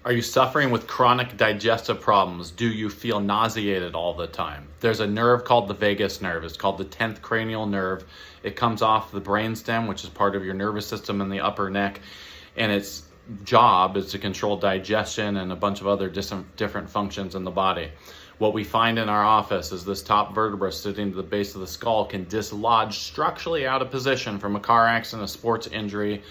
Are you suffering with chronic digestive problems? Do you feel nauseated all the time? There's a nerve called the vagus nerve. It's called the 10th cranial nerve. It comes off the brainstem, which is part of your nervous system in the upper neck, and its job is to control digestion and a bunch of other different functions in the body. What we find in our office is this top vertebra sitting at the base of the skull can dislodge structurally out of position from a car accident, a sports injury,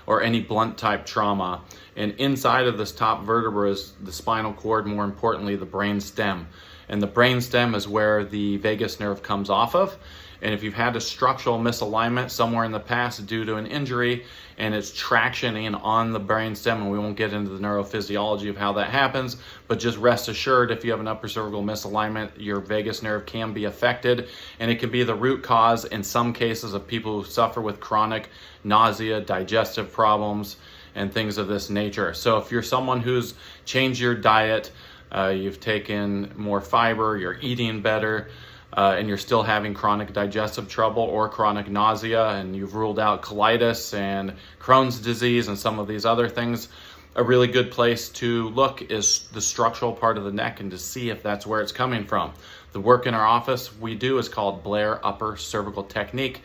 or any blunt type trauma. And inside of this top vertebra is the spinal cord, more importantly, the brain stem. And the brain stem is where the vagus nerve comes off of. And if you've had a structural misalignment somewhere in the past due to an injury and it's tractioning on the brain stem, and we won't get into the neurophysiology of how that happens, but just rest assured, if you have an upper cervical misalignment, your vagus nerve can be affected, and it can be the root cause in some cases of people who suffer with chronic nausea, digestive problems, and things of this nature. So if you're someone who's changed your diet, you've taken more fiber, you're eating better, and you're still having chronic digestive trouble or chronic nausea, and you've ruled out colitis and Crohn's disease and some of these other things, a really good place to look is the structural part of the neck and to see if that's where it's coming from. The work in our office we do is called Blair Upper Cervical Technique.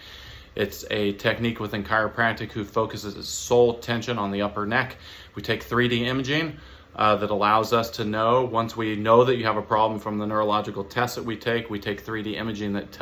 It's a technique within chiropractic who focuses its sole tension on the upper neck. We take 3D imaging that allows us to know, once we know that you have a problem from the neurological tests that we take 3D imaging that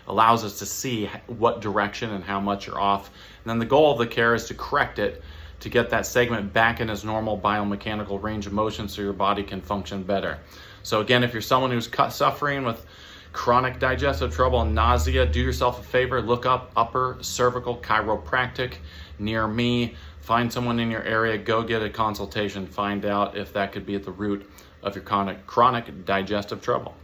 allows us to see what direction and how much you're off. And then the goal of the care is to correct it, to get that segment back in its normal biomechanical range of motion so your body can function better. So again, if you're someone who's suffering with chronic digestive trouble and nausea, do yourself a favor, look up Upper Cervical Chiropractic near me. Find someone in your area, go get a consultation, find out if that could be at the root of your chronic digestive trouble.